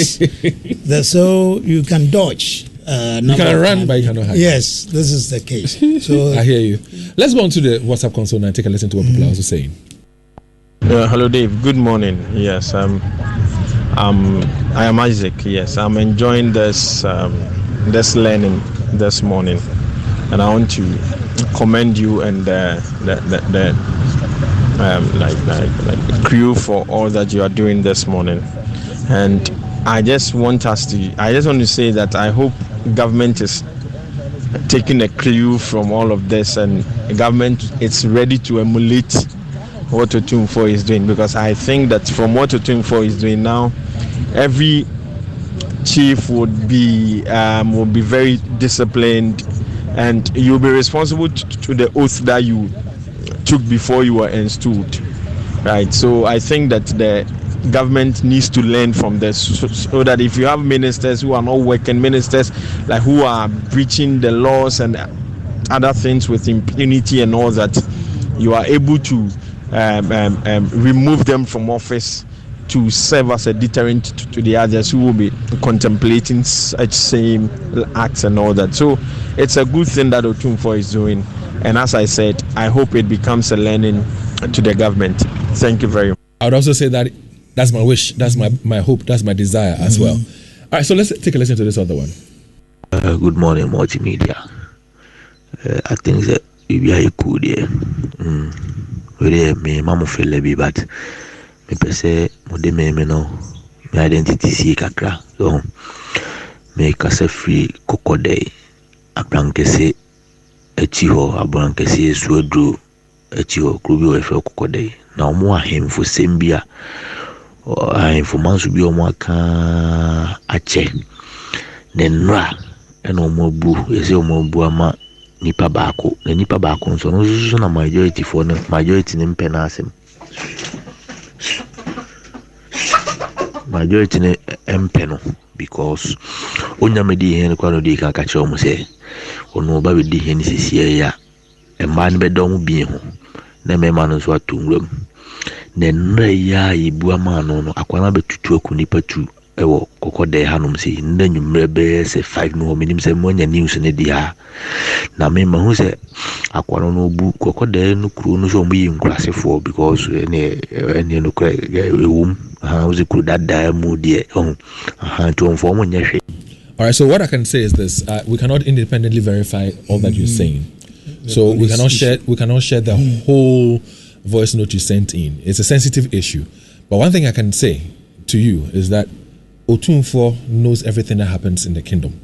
So you can dodge. You can run, but you cannot hide. Yes, this is the case. So I hear you. Let's go on to the WhatsApp console and take a listen to what people are also saying. Hello, Dave. Good morning. Yes, I am Isaac. Yes, I'm enjoying this learning this morning, and I want to commend you and the crew for all that you are doing this morning. And I just want to say that I hope government is taking a clue from all of this, and the government is ready to emulate what Otumfuo is doing, because I think that from what Otumfuo is doing now, every chief would be very disciplined, and you'll be responsible to the oath that you took before you were installed, right? So I think that the government needs to learn from this, so that if you have ministers who are not working, ministers like who are breaching the laws and other things with impunity and all that, you are able to remove them from office to serve as a deterrent to the others who will be contemplating such same acts and all that. So it's a good thing that Otumfuo is doing, and as I said, I hope it becomes a learning to the government. Thank you very much. I would also say that that's my wish, that's my hope, that's my desire as well. All right, so let's take a listen to this other one. Good morning, multimedia. I think that we are cool there. Me mamu feel be, but me pese mode me no my identity si kakra. So me kase free kokode abrankese echiho abrankese suedro echiho klubi wefe kokode na omo ahemfo sembia ahemfo manso bi omo aka ache nenra ena omo bu ese omo bu ama nipa baako nso no so na majority for no majority ne mpe na asem majority ne mpe no, because onyamedi hen kwa no di ka kache omo se ono ba be di hen sisi ya emma ne be dom bi ho na mema no so atumram na nra ya ibu ama no akwana betutu aku nipa tu ewo kokode hanom se nda nwumre be se 5 no minim se monya news ne dia na me ma hu se akwano no bu kokode no kru no so mbi nkrasefo, because ne no kra ewum ha uzi kru dada mu die ha to inform nya hwe. All right, so what I can say is this: we cannot independently verify all that you're saying, so we cannot share the whole voice note you sent in. It's a sensitive issue, but one thing I can say to you is that Otumfuo knows everything that happens in the kingdom,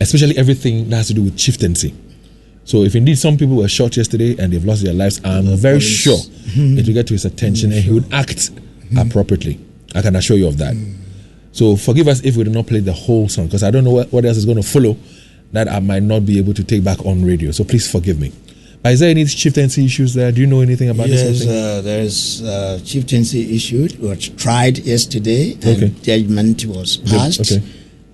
especially everything that has to do with chieftaincy. So if indeed some people were shot yesterday and they've lost their lives, I'm very sure it will get to his attention and he would act appropriately. I can assure you of that. So forgive us if we do not play the whole song, because I don't know what else is going to follow that I might not be able to take back on radio. So please forgive me. But is there any chieftaincy issues there? Do you know anything about this? Yes, there is chieftaincy issued. It was tried yesterday, and judgment was passed.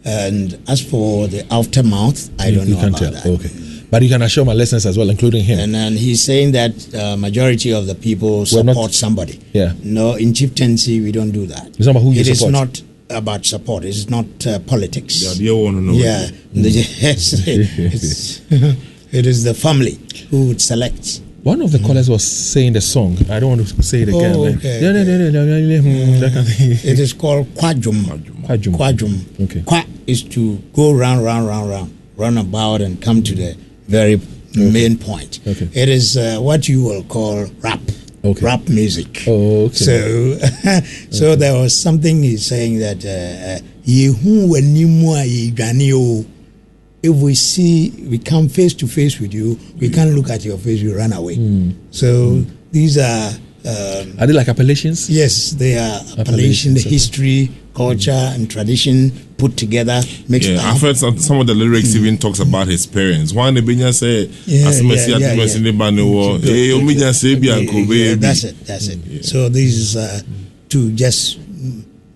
And as for the aftermath, I don't know about that. But you can assure my listeners as well, including him. And then he's saying that majority of the people support somebody. Yeah. No, in chieftaincy, we don't do that. It's not about who you support. It is not about support. It is not politics. Yeah, they want to know. Yeah. It is the family who would select. One of the callers was saying the song. I don't want to say it again. Okay. It is called Kwajum. Kwajum. Okay. Kwa is to go run about and come to the very main point. Okay. It is what you will call rap. Okay. Rap music. Oh, okay. So there was something he's saying that if we come face to face with you, we can't look at your face, we run away. So these are they like appellations? Yes, they are appellation, the history, culture, and tradition put together. I've heard some of the lyrics even talks about his parents. One the Benya say, that's it. Yeah. So these to just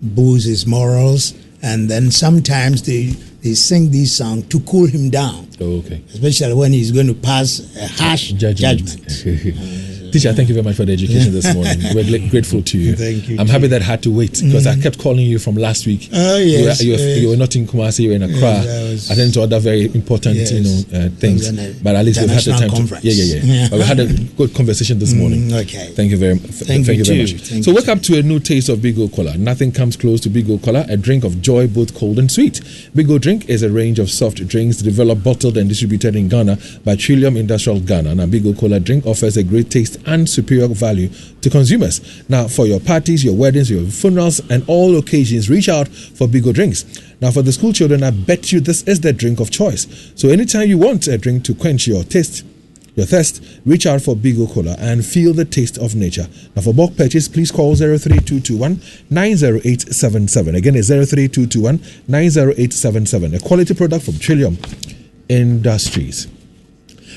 boost his morals, and then sometimes they sing these songs to cool him down. Oh, okay. Especially when he's going to pass a harsh judgment. Teacher, thank you very much for the education this morning. We're grateful to you. Thank you. I'm happy that I had to wait because I kept calling you from last week. Oh, yes. You were not in Kumasi, you were in Accra. Attending to other very important things. But at least we've had the time conference. Yeah. But we had a good conversation this morning. Okay. Thank you very much. Thank you very much. So wake up to a new taste of Big O Cola. Nothing comes close to Big O Cola, a drink of joy, both cold and sweet. Big O Drink is a range of soft drinks developed, bottled, and distributed in Ghana by Trillium Industrial Ghana. Now, Big O Cola drink offers a great taste and superior value to consumers. Now, for your parties, your weddings, your funerals, and all occasions, reach out for Big O Drinks. Now, for the school children, I bet you this is the drink of choice. So anytime you want a drink to quench your thirst, reach out for Big O Cola and feel the taste of nature. Now, for bulk purchase, please call 03221 90877. Again, it's 03221 90877. A quality product from Trillium Industries.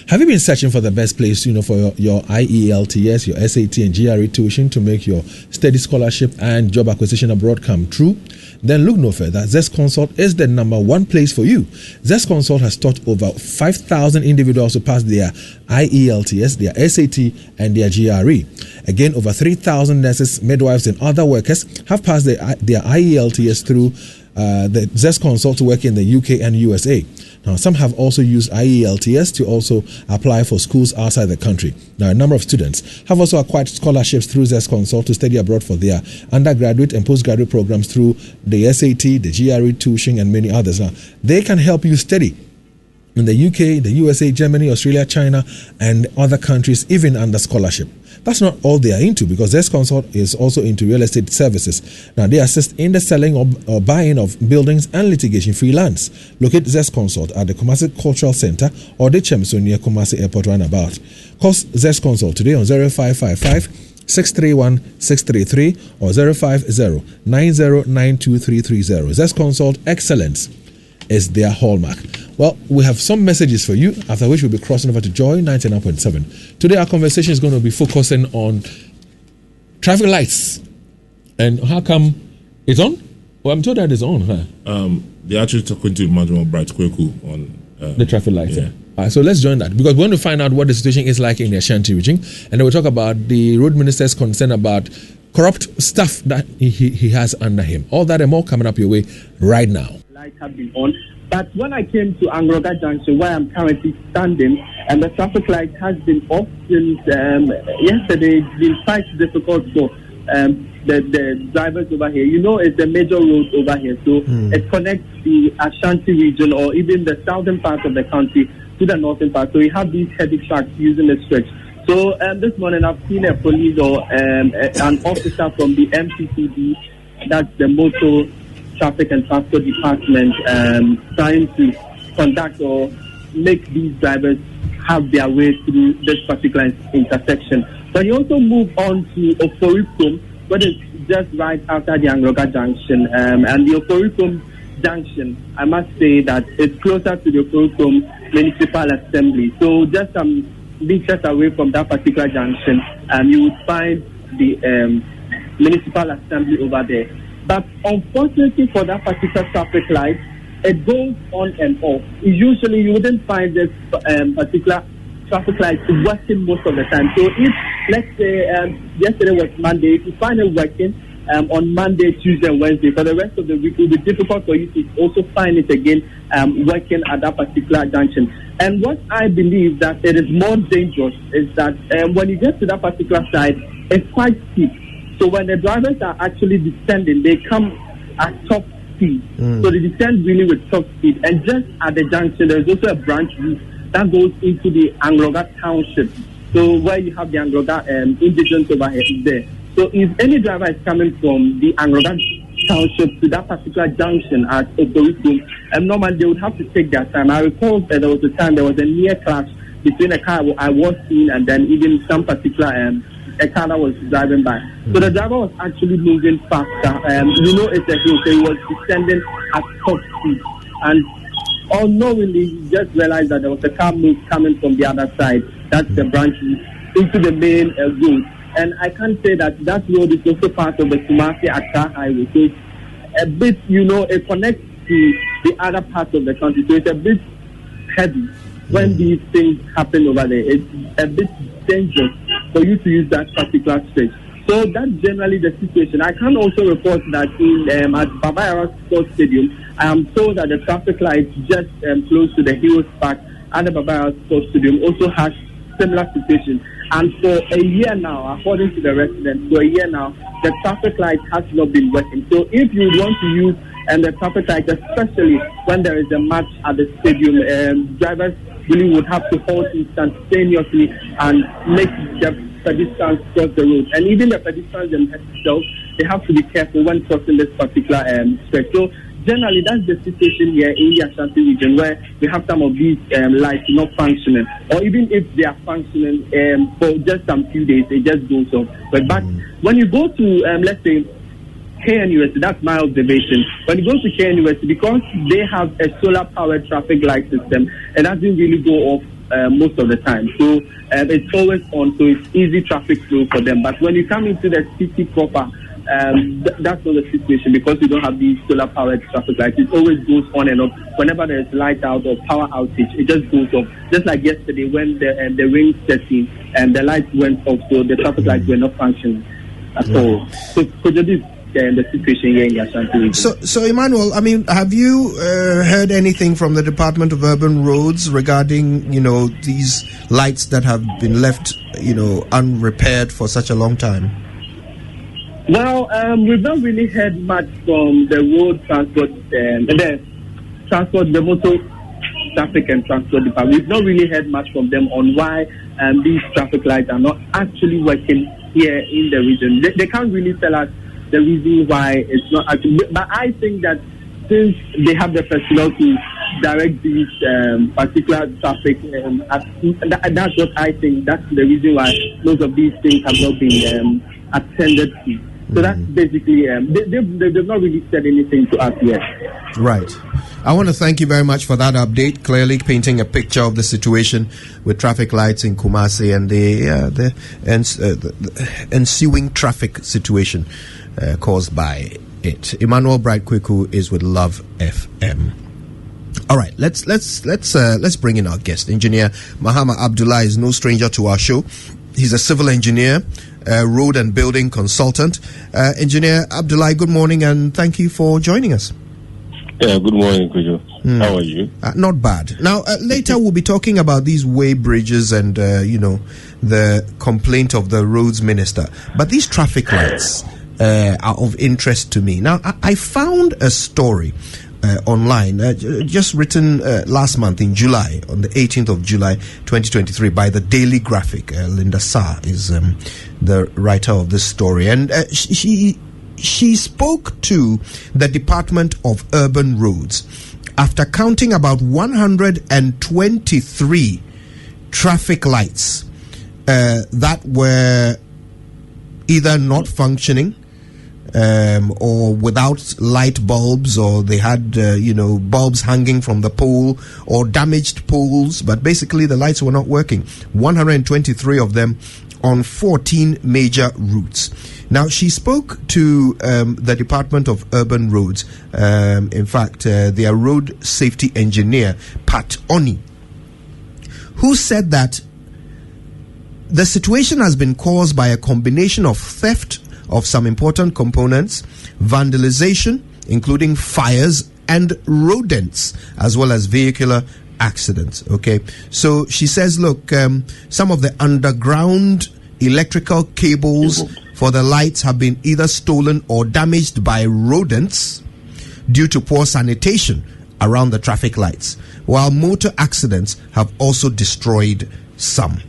Have you been searching for the best place, for your IELTS, your SAT and GRE tuition to make your study scholarship and job acquisition abroad come true? Then look no further. Zest Consult is the number one place for you. Zest Consult has taught over 5,000 individuals to pass their IELTS, their SAT, and their GRE. Again, over 3,000 nurses, midwives, and other workers have passed their IELTS through the Zest Consult to work in the UK and USA. Now, some have also used IELTS to also apply for schools outside the country. Now, a number of students have also acquired scholarships through Zest Consult to study abroad for their undergraduate and postgraduate programs through the SAT, the GRE tuition, and many others. Now, they can help you study in the UK, the USA, Germany, Australia, China, and other countries, even under scholarship. That's not all they are into, because Zest Consult is also into real estate services. Now, they assist in the selling or buying of buildings and litigation-free lands. Locate Zest Consult at the Kumasi Cultural Center or the Chemso near Kumasi Airport roundabout. Call Zest Consult today on 0555 631 633 or 050 9092 Zest Consult, excellence is their hallmark. Well, we have some messages for you, after which we'll be crossing over to Joy 99.7. Today our conversation is going to be focusing on traffic lights and how come it's on. Well, I'm told that it's on. They're actually talking to Madam Bright Kweku on the traffic lights. So let's join that, because we want to find out what the situation is like in the Ashanti region, and then we'll talk about the road minister's concern about corrupt stuff that he has under him. All that and more coming up your way right now. Lights have been on, but when I came to Angroga Junction, where I'm currently standing, and the traffic light has been off since yesterday. It's been quite difficult for the drivers over here. It's the major road over here, so it connects the Ashanti region or even the southern part of the country to the northern part. So we have these heavy trucks using the stretch. So this morning I've seen a police or an officer from the MCCD, that's the Motor Traffic and Transport Department, trying to conduct or make these drivers have their way through this particular intersection. But you also move on to Oforipum, but it's just right after the Angroga Junction. And the Oforipum Junction, I must say that it's closer to the Oforipum Municipal Assembly. So just some meters away from that particular junction, you would find the Municipal Assembly over there. But unfortunately for that particular traffic light, it goes on and off. Usually, you wouldn't find this particular traffic light working most of the time. So if, let's say, yesterday was Monday, if you find it working on Monday, Tuesday, and Wednesday, for the rest of the week, it will be difficult for you to also find it again working at that particular junction. And what I believe that it is more dangerous is that when you get to that particular side, it's quite steep. So when the drivers are actually descending, they come at top speed. So they descend really with top speed. And just at the junction, there's also a branch route that goes into the Angroga township. So where you have the Angroga indigents over here there. So if any driver is coming from the Angroga township to that particular junction at Otorico, normally they would have to take their time. I recall that there was a time there was a near clash between a car I was in and then even some particular a car that was driving by. So the driver was actually moving faster. It's a hill, so he was descending at top speed. And unknowingly, he just realized that there was a car coming from the other side. That's the branch into the main road. And I can say that road is also part of the Kumasi-Accra highway. So it's a bit, it connects to the other parts of the country. So it's a bit heavy when these things happen over there. It's a bit dangerous for you to use that particular stretch. So that's generally the situation. I can also report that at Baba Yara Sports Stadium, I am told that the traffic lights just close to the Heroes Park at the Baba Yara Sports Stadium also has similar situation. And for a year now, according to the residents, for a year now, the traffic light has not been working. So if you want to use the traffic light, especially when there is a match at the stadium, drivers really would have to halt instantaneously and make the pedestrians cross the road. And even the pedestrians themselves, they have to be careful when crossing this particular stretch. So generally, that's the situation here in the Ashanti region, where we have some of these lights not functioning, or even if they are functioning for just some few days, it just goes off. But when you go to, let's say, KNUST, that's my observation. When you go to KNUST, because they have a solar-powered traffic light system, it doesn't really go off most of the time. So it's always on, so it's easy traffic flow for them. But when you come into the city proper, that's not the situation, because you don't have these solar-powered traffic lights. It always goes on and off. Whenever there's light out or power outage, it just goes off. Just like yesterday when the rain set in and the lights went off, so the traffic lights were not functioning at all. So could you the situation here in the Ashanti region. So Emmanuel, I mean, have you heard anything from the Department of Urban Roads regarding, these lights that have been left, unrepaired for such a long time? Well, we've not really heard much from the road transport, the motor traffic and transport department. We've not really heard much from them on why these traffic lights are not actually working here in the region. They can't really tell us the reason why it's not actually, but I think that since they have the personnel to direct these particular traffic, that's what I think. That's the reason why most of these things have not been attended to. So that's basically, they've not really said anything to us yet. Right. I want to thank you very much for that update, clearly painting a picture of the situation with traffic lights in Kumasi and the ensuing traffic situation caused by it. Emmanuel Bright Kweku is with Love FM. All right, let's bring in our guest. Engineer Mahama Abdullah is no stranger to our show. He's a civil engineer, road and building consultant. Engineer Abdullah, good morning and thank you for joining us. Yeah, good morning, Kujo. How are you? Not bad. Now, later we'll be talking about these way bridges and, the complaint of the roads minister. But these traffic lights are of interest to me. Now, I found a story online, just written last month in July, on the 18th of July, 2023, by the Daily Graphic. Linda Sa is the writer of this story. And she spoke to the Department of Urban Roads after counting about 123 traffic lights that were either not functioning or without light bulbs, or they had bulbs hanging from the pole, or damaged poles, but basically the lights were not working. 123 of them on 14 major routes. Now, she spoke to the Department of Urban Roads, in fact, their road safety engineer, Pat Oni, who said that the situation has been caused by a combination of theft of some important components, vandalization, including fires, and rodents, as well as vehicular accidents. Okay, so she says, look, some of the underground electrical cables for the lights have been either stolen or damaged by rodents due to poor sanitation around the traffic lights, while motor accidents have also destroyed some.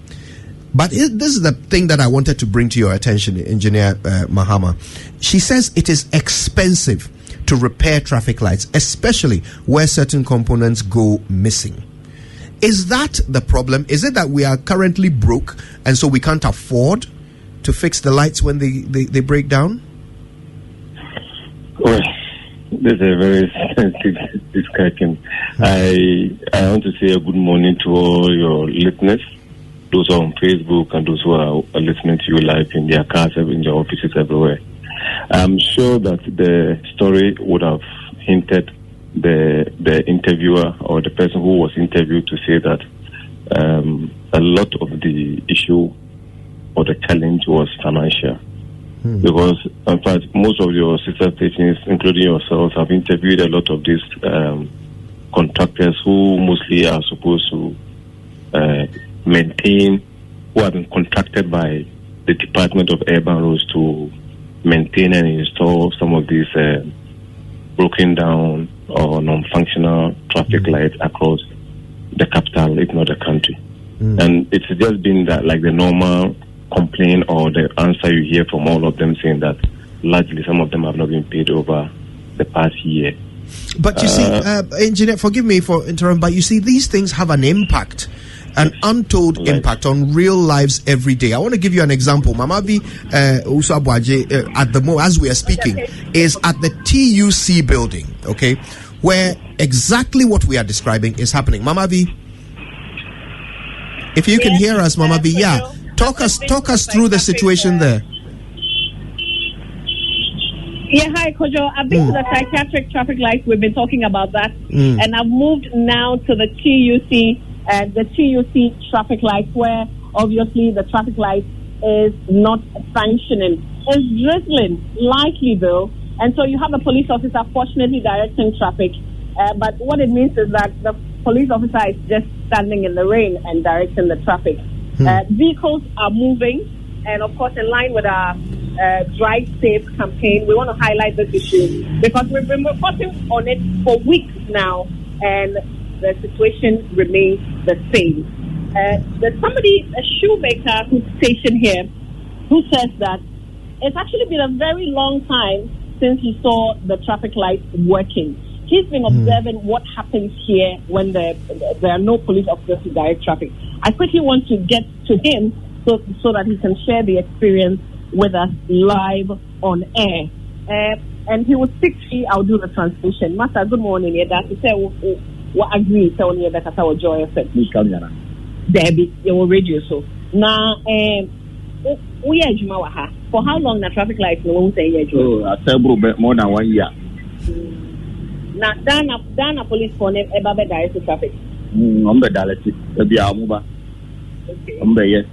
But this is the thing that I wanted to bring to your attention, Engineer Mahama. She says it is expensive to repair traffic lights, especially where certain components go missing. Is that the problem? Is it that we are currently broke and so we can't afford to fix the lights when they break down? Well, this is a very sensitive discussion. I want to say a good morning to all your listeners, those who are on Facebook and those who are listening to you live in their cars, in their offices, everywhere. I'm sure that the story would have hinted the interviewer or the person who was interviewed to say that a lot of the issue or the challenge was financial. Because, in fact, most of your sister stations, including yourselves, have interviewed a lot of these contractors who mostly are supposed to maintain, who have been contracted by the Department of Urban Roads to maintain and install some of these broken down or non-functional traffic lights across the capital, if not the country. And it's just been that, like the normal complaint or the answer you hear from all of them, saying that largely some of them have not been paid over the past year. But you see, Engineer, forgive me for interrupting, but you see, these things have an impact, an untold impact on real lives every day. I want to give you an example. Mamabi Usabwaje, at the moment, as we are speaking, is at the TUC building, okay, where exactly what we are describing is happening. Mamabi, if you can hear us, Mamabi, yeah, talk us through the situation there. Yeah, hi, Kojo. I've been to the psychiatric traffic lights. We've been talking about that. And I've moved now to the TUC traffic lights, where obviously the traffic light is not functioning. It's drizzling, lightly though. And so you have a police officer fortunately directing traffic. But what it means is that the police officer is just standing in the rain and directing the traffic. Vehicles are moving, and of course, in line with our Drive Safe campaign, we want to highlight this issue because we've been reporting on it for weeks now, and the situation remains the same. There's somebody, a shoemaker who's stationed here, who says that it's actually been a very long time since he saw the traffic lights working. He's been observing what happens here when there are no police officers to direct traffic. I quickly want to get to him so that he can share the experience with us live on air. And he will speak to you. I'll do the translation. Master, good morning. That is what agree on here that our joy effect. Debbie, your radio so. Now, we are Jumawaha. For how long the traffic lights no one say several more than 1 year. Now, Dana police for name Ebabe direct traffic. The dialect, maybe I'll move. Yes.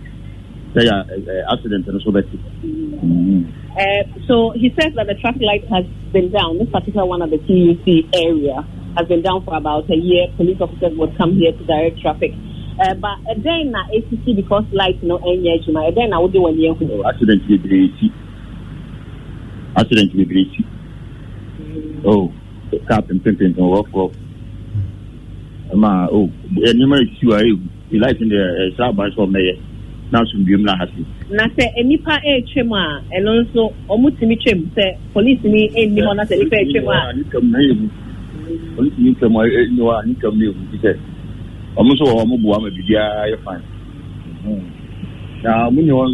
They are accident and so that. So he says that the traffic light has been down. This particular one of the TUC area has been down for about a year. Police officers would come here to direct traffic. But then ACC because light no any then I would do 1 year. Accident will be Oh, cap and pimping and walk off. You like in the South Bank for Mayor. Now should be not happy. Na say enipa chema and also omutimi chem say police ni eni hona say enipa chema ni kam na yebu police ni kam no ni kam ne yebu say omo so omo buwa ma bibia ya fine na munyo